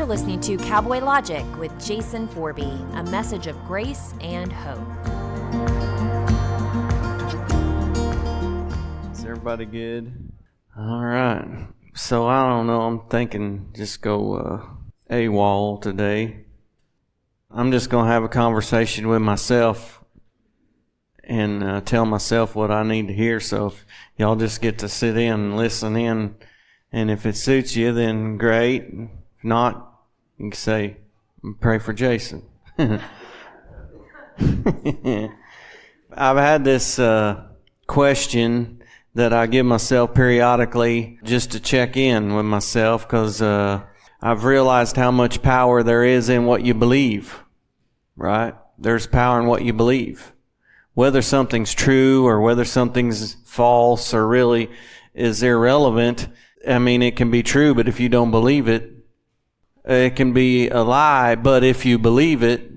You're listening to Cowboy Logic with Jason Forby, a message of grace and hope. Is everybody good? All right. So I don't know. I'm thinking just go AWOL today. I'm just going to have a conversation with myself and tell myself what I need to hear. So if y'all just get to sit in and listen in, and if it suits you, then great. If not, you can say, pray for Jason. I've had this question that I give myself periodically just to check in with myself, because I've realized how much power there is in what you believe, right? There's power in what you believe. Whether something's true or whether something's false or really is irrelevant. I mean, it can be true, but if you don't believe it, it can be a lie. But if you believe it,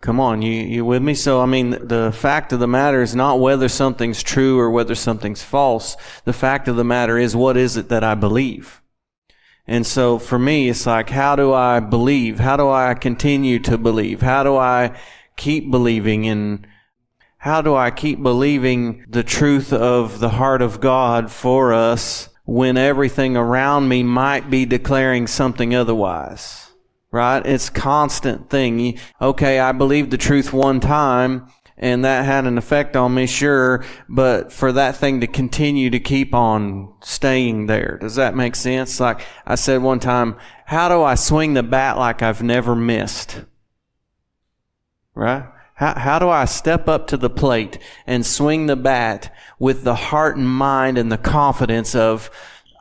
come on, you with me? So, I mean, the fact of the matter is not whether something's true or whether something's false. The fact of the matter is, what is it that I believe? And so for me, it's like, how do I believe? How do I continue to believe? How do I keep believing? And how do I keep believing the truth of the heart of God for us when everything around me might be declaring something otherwise? Right? It's a constant thing. Okay, I believed the truth one time, and that had an effect on me, sure, but for that thing to continue to keep on staying there, does that make sense? Like I said one time, how do I swing the bat like I've never missed? Right? How do I step up to the plate and swing the bat with the heart and mind and the confidence of,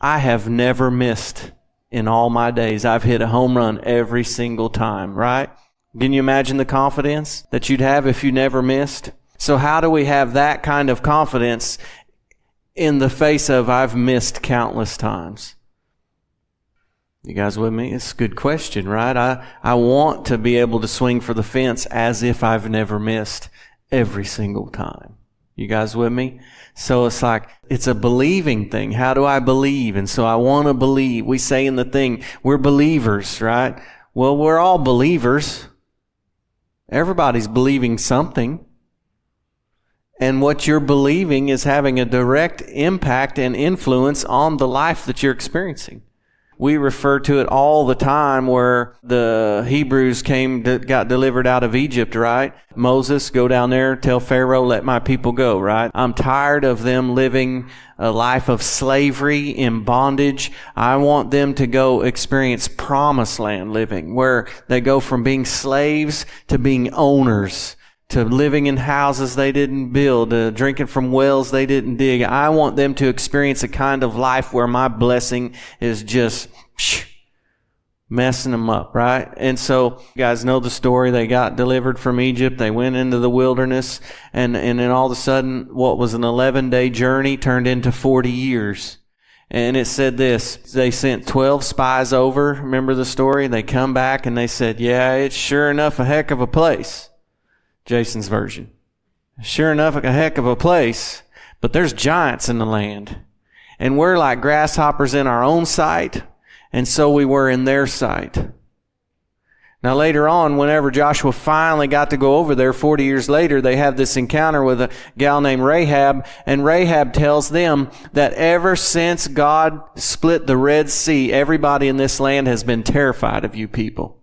I have never missed in all my days. I've hit a home run every single time, right? Can you imagine the confidence that you'd have if you never missed? So how do we have that kind of confidence in the face of, I've missed countless times? You guys with me? It's a good question, right? I want to be able to swing for the fence as if I've never missed every single time. You guys with me? So it's like, it's a believing thing. How do I believe? And so I want to believe. We say in the thing, we're believers, right? Well, we're all believers. Everybody's believing something. And what you're believing is having a direct impact and influence on the life that you're experiencing. We refer to it all the time where the Hebrews got delivered out of Egypt, right? Moses, go down there, tell Pharaoh, let my people go, right? I'm tired of them living a life of slavery in bondage. I want them to go experience promised land living, where they go from being slaves to being owners, to living in houses they didn't build, drinking from wells they didn't dig. I want them to experience a kind of life where my blessing is just messing them up, right? And so you guys know the story. They got delivered from Egypt. They went into the wilderness, and then all of a sudden, what was an 11-day journey turned into 40 years. And it said this, they sent 12 spies over. Remember the story? They come back and they said, yeah, it's sure enough a heck of a place. Jason's version. Sure enough, a heck of a place, but there's giants in the land. And we're like grasshoppers in our own sight, and so we were in their sight. Now later on, whenever Joshua finally got to go over there, 40 years later, they have this encounter with a gal named Rahab, and Rahab tells them that ever since God split the Red Sea, everybody in this land has been terrified of you people.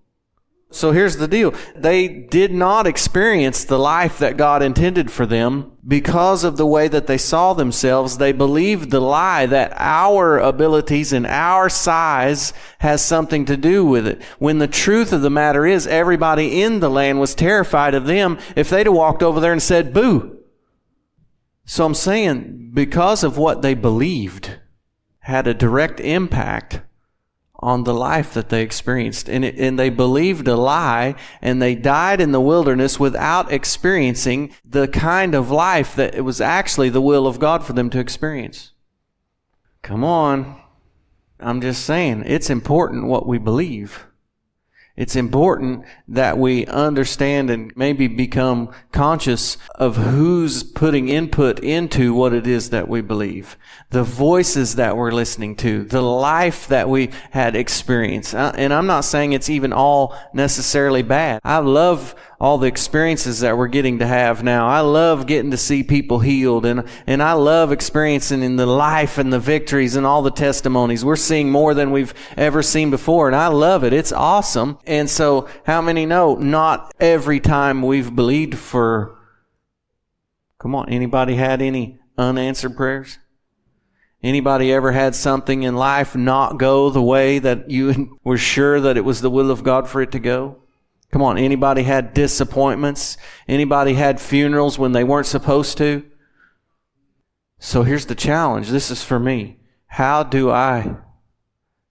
So here's the deal. They did not experience the life that God intended for them because of the way that they saw themselves. They believed the lie that our abilities and our size has something to do with it. When the truth of the matter is, everybody in the land was terrified of them if they'd have walked over there and said, boo. So I'm saying, because of what they believed had a direct impact on the life that they experienced. And they believed a lie, and they died in the wilderness without experiencing the kind of life that it was actually the will of God for them to experience. Come on. I'm just saying, it's important what we believe. It's important that we understand and maybe become conscious of who's putting input into what it is that we believe. The voices that we're listening to, the life that we had experienced. And I'm not saying it's even all necessarily bad. I love all the experiences that we're getting to have now. I love getting to see people healed, and I love experiencing in the life and the victories and all the testimonies. We're seeing more than we've ever seen before, and I love it. It's awesome. And so how many know not every time we've believed for, come on, anybody had any unanswered prayers? Anybody ever had something in life not go the way that you were sure that it was the will of God for it to go? Come on, anybody had disappointments? Anybody had funerals when they weren't supposed to? So here's the challenge. This is for me. How do I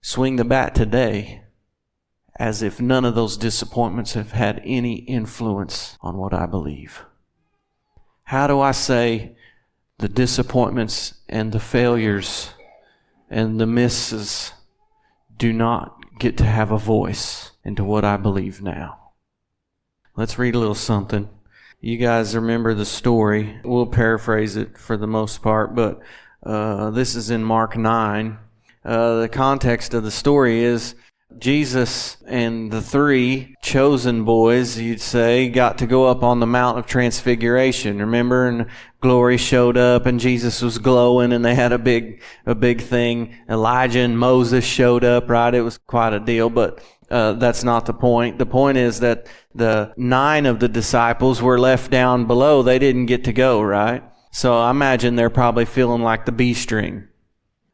swing the bat today as if none of those disappointments have had any influence on what I believe? How do I say the disappointments and the failures and the misses do not get to have a voice into what I believe now? Let's read a little something. You guys remember the story. We'll paraphrase it for the most part, but this is in Mark 9. The context of the story is Jesus and the three chosen boys, you'd say, got to go up on the Mount of Transfiguration. Remember? And glory showed up and Jesus was glowing and they had a big thing. Elijah and Moses showed up, right? It was quite a deal, but that's not the point. The point is that the 9 of the disciples were left down below. They didn't get to go, right? So I imagine they're probably feeling like the B string.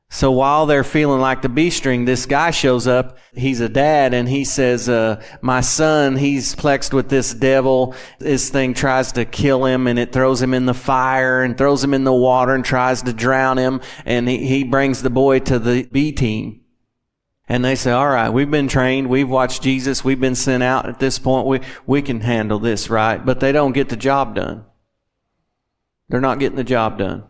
So while they're feeling like the B string, this guy shows up. He's a dad, and he says, my son, he's plexed with this devil. This thing tries to kill him, and it throws him in the fire and throws him in the water and tries to drown him. And he brings the boy to the B team. And they say, all right, we've been trained. We've watched Jesus. We've been sent out. At this point, we can handle this, right? But they don't get the job done. They're not getting the job done.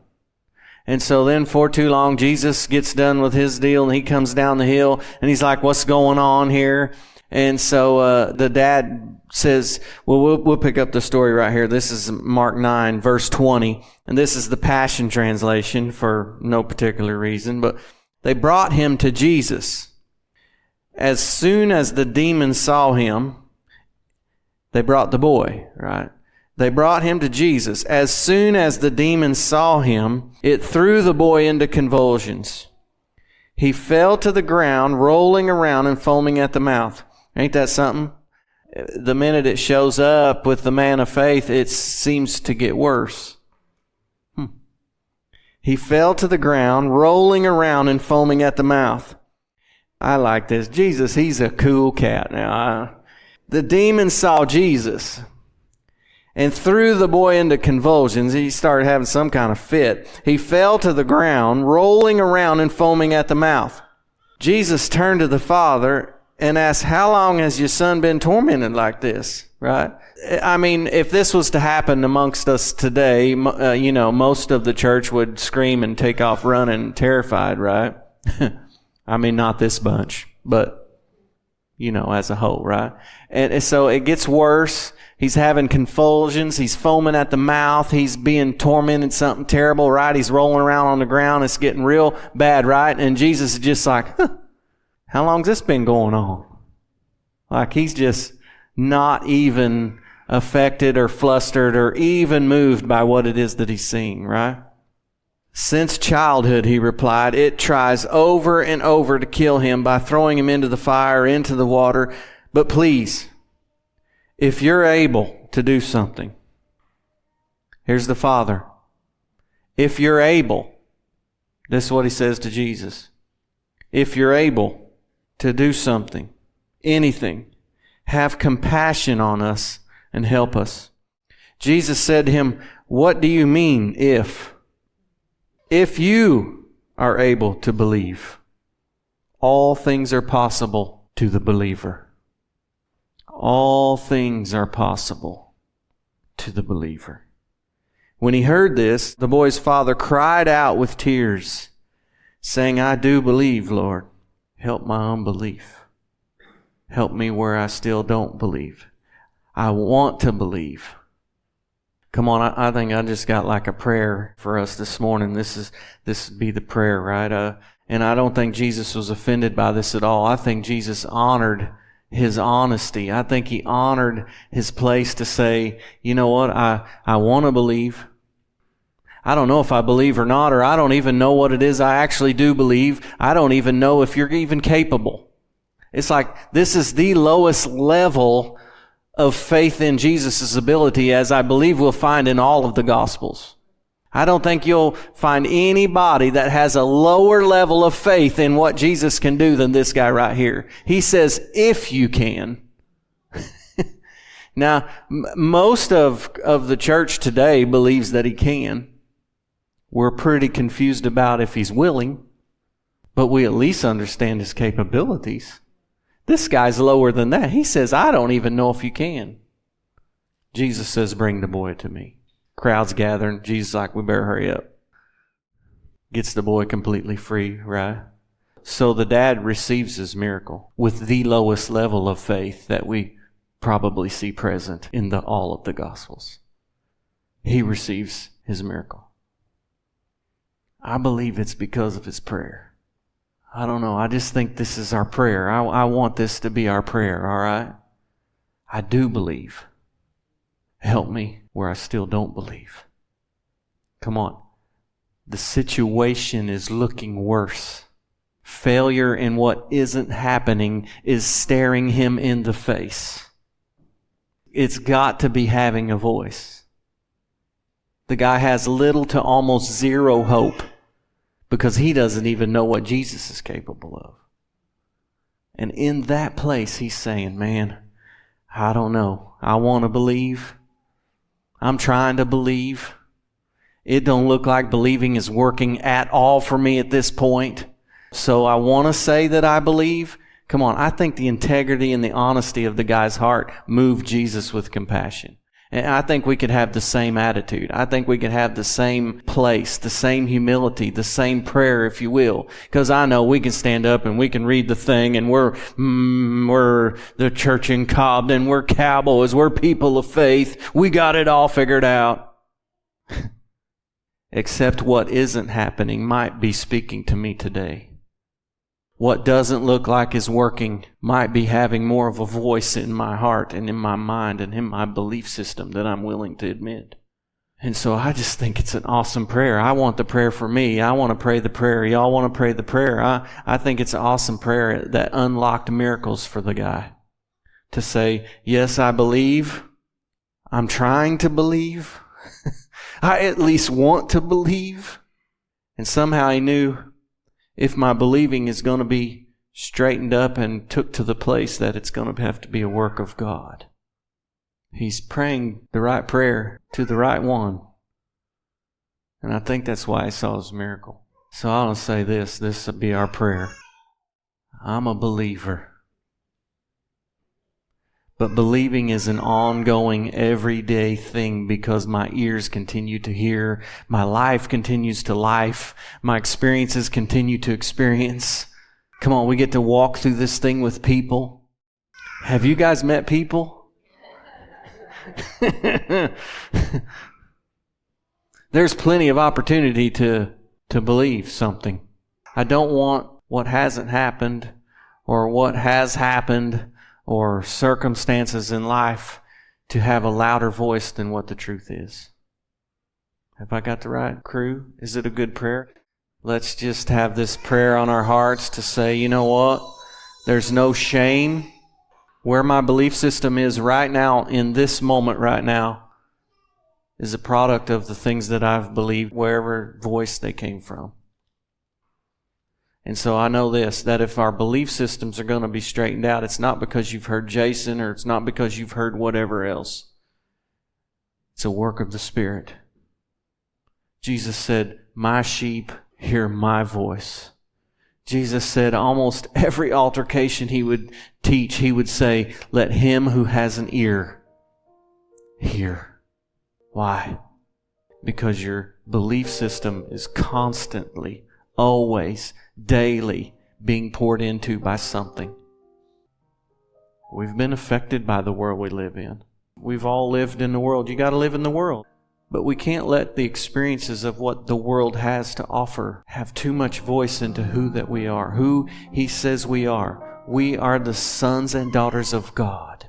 And so then for too long, Jesus gets done with his deal and he comes down the hill and he's like, what's going on here? And so the dad says, well, we'll pick up the story right here. This is Mark 9, verse 20. And this is the Passion Translation for no particular reason. But they brought him to Jesus. As soon as the demons saw him, they brought the boy, right? They brought him to Jesus. As soon as the demons saw him, it threw the boy into convulsions. He fell to the ground, rolling around and foaming at the mouth. Ain't that something? The minute it shows up with the man of faith, it seems to get worse. He fell to the ground, rolling around and foaming at the mouth. I like this. Jesus, he's a cool cat. Now, the demons saw Jesus and threw the boy into convulsions. He started having some kind of fit. He fell to the ground, rolling around and foaming at the mouth. Jesus turned to the father and asked, how long has your son been tormented like this? Right? I mean, if this was to happen amongst us today, most of the church would scream and take off running, terrified, right? I mean, not this bunch, but, as a whole, right? And so it gets worse. He's having convulsions. He's foaming at the mouth. He's being tormented, something terrible, right? He's rolling around on the ground. It's getting real bad, right? And Jesus is just like, how long's this been going on? Like he's just not even affected or flustered or even moved by what it is that he's seeing, right? Since childhood, he replied, it tries over and over to kill him by throwing him into the fire, into the water. But please, if you're able to do something, here's the Father. If you're able, this is what he says to Jesus. If you're able to do something, anything, have compassion on us and help us. Jesus said to him, what do you mean, if? If you are able to believe, all things are possible to the believer. All things are possible to the believer. When he heard this, the boy's father cried out with tears, saying, I do believe, Lord. Help my unbelief. Help me where I still don't believe. I want to believe. Come on, I think I just got like a prayer for us this morning. This would be the prayer, right? And I don't think Jesus was offended by this at all. I think Jesus honored his honesty. I think he honored his place to say, you know what, I want to believe. I don't know if I believe or not, or I don't even know what it is I actually do believe. I don't even know if you're even capable. It's like this is the lowest level of faith in Jesus' ability, as I believe we'll find in all of the Gospels. I don't think you'll find anybody that has a lower level of faith in what Jesus can do than this guy right here. He says, if you can. Now, most of the church today believes that he can. We're pretty confused about if he's willing, but we at least understand his capabilities. This guy's lower than that. He says, I don't even know if you can. Jesus says, bring the boy to me. Crowds gathering. Jesus like, we better hurry up. Gets the boy completely free, right? So the dad receives his miracle with the lowest level of faith that we probably see present in all of the Gospels. He receives his miracle. I believe it's because of his prayer. I don't know. I just think this is our prayer. I want this to be our prayer, all right? I do believe. Help me where I still don't believe. Come on. The situation is looking worse. Failure in what isn't happening is staring him in the face. It's got to be having a voice. The guy has little to almost zero hope because he doesn't even know what Jesus is capable of. And in that place, he's saying, man, I don't know. I want to believe. I'm trying to believe. It don't look like believing is working at all for me at this point. So I want to say that I believe. Come on, I think the integrity and the honesty of the guy's heart moved Jesus with compassion. And I think we could have the same attitude. I think we could have the same place, the same humility, the same prayer, if you will. Because I know we can stand up and we can read the thing and we're the church in Cobden, we're cowboys, we're people of faith. We got it all figured out. Except what isn't happening might be speaking to me today. What doesn't look like is working might be having more of a voice in my heart and in my mind and in my belief system that I'm willing to admit. And so I just think it's an awesome prayer. I want the prayer for me. I want to pray the prayer. Y'all want to pray the prayer. I think it's an awesome prayer that unlocked miracles for the guy. To say, yes, I believe. I'm trying to believe. I at least want to believe. And somehow he knew, if my believing is going to be straightened up and took to the place that it's going to have to be a work of God. He's praying the right prayer to the right one. And I think that's why he saw his miracle. So I'll say this will be our prayer. I'm a believer. But believing is an ongoing, everyday thing because my ears continue to hear, my life continues to life, my experiences continue to experience. Come on, we get to walk through this thing with people. Have you guys met people? There's plenty of opportunity to believe something. I don't want what hasn't happened or what has happened or circumstances in life to have a louder voice than what the truth is. Have I got the right crew? Is it a good prayer? Let's just have this prayer on our hearts to say, you know what? There's no shame. Where my belief system is right now, in this moment right now, is a product of the things that I've believed, wherever voice they came from. And so I know this, that if our belief systems are going to be straightened out, it's not because you've heard Jason or it's not because you've heard whatever else. It's a work of the Spirit. Jesus said, my sheep hear my voice. Jesus said almost every altercation he would teach, he would say, let him who has an ear hear. Why? Because your belief system is constantly, always, daily being poured into by something. We've been affected by the world we live in. We've all lived in the world. You got to live in the world. But we can't let the experiences of what the world has to offer have too much voice into who that we are, who He says we are. We are the sons and daughters of God.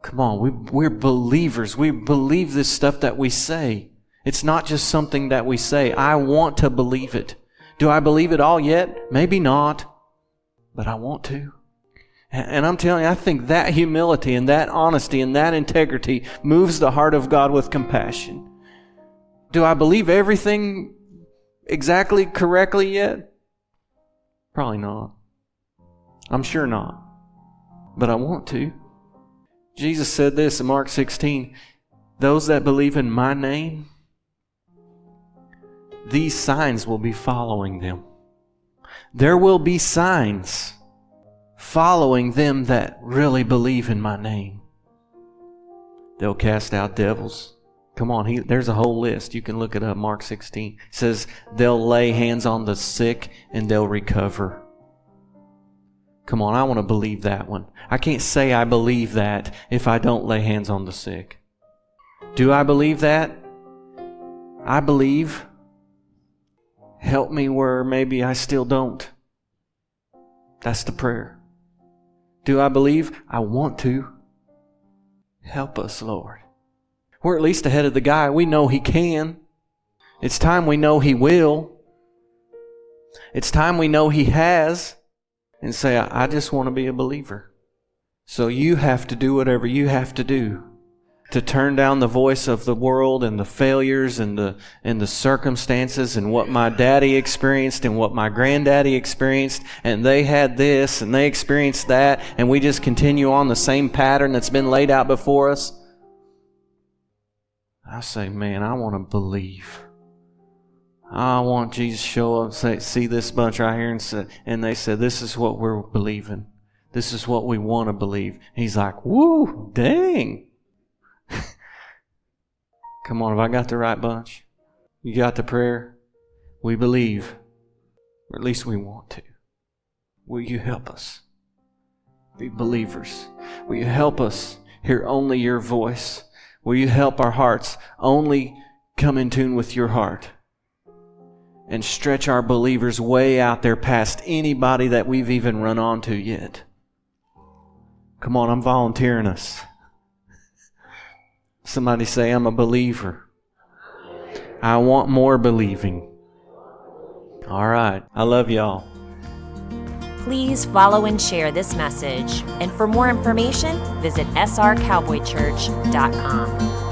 Come on, we're believers. We believe this stuff that we say. It's not just something that we say. I want to believe it. Do I believe it all yet? Maybe not. But I want to. And I'm telling you, I think that humility and that honesty and that integrity moves the heart of God with compassion. Do I believe everything exactly correctly yet? Probably not. I'm sure not. But I want to. Jesus said this in Mark 16, those that believe in my name, these signs will be following them. There will be signs following them that really believe in my name. They'll cast out devils. Come on, there's a whole list. You can look it up. Mark 16 it says they'll lay hands on the sick and they'll recover. Come on, I want to believe that one. I can't say I believe that if I don't lay hands on the sick. Do I believe that? I believe. Help me where maybe I still don't. That's the prayer. Do I believe? I want to. Help us, Lord. We're at least ahead of the guy. We know He can. It's time we know He will. It's time we know He has. And say, I just want to be a believer. So you have to do whatever you have to do to turn down the voice of the world and the failures and the circumstances and what my daddy experienced and what my granddaddy experienced, and they had this and they experienced that, and we just continue on the same pattern that's been laid out before us. I say, man, I want to believe. I want Jesus to show up and see this bunch right here and they said, this is what we're believing. This is what we want to believe. And He's like, woo, dang. Come on, have I got the right bunch? You got the prayer? We believe. Or at least we want to. Will you help us be believers? Will you help us hear only your voice? Will you help our hearts only come in tune with your heart? And stretch our believers way out there past anybody that we've even run onto yet. Come on, I'm volunteering us. Somebody say, I'm a believer. I want more believing. All right. I love y'all. Please follow and share this message. And for more information, visit srcowboychurch.com.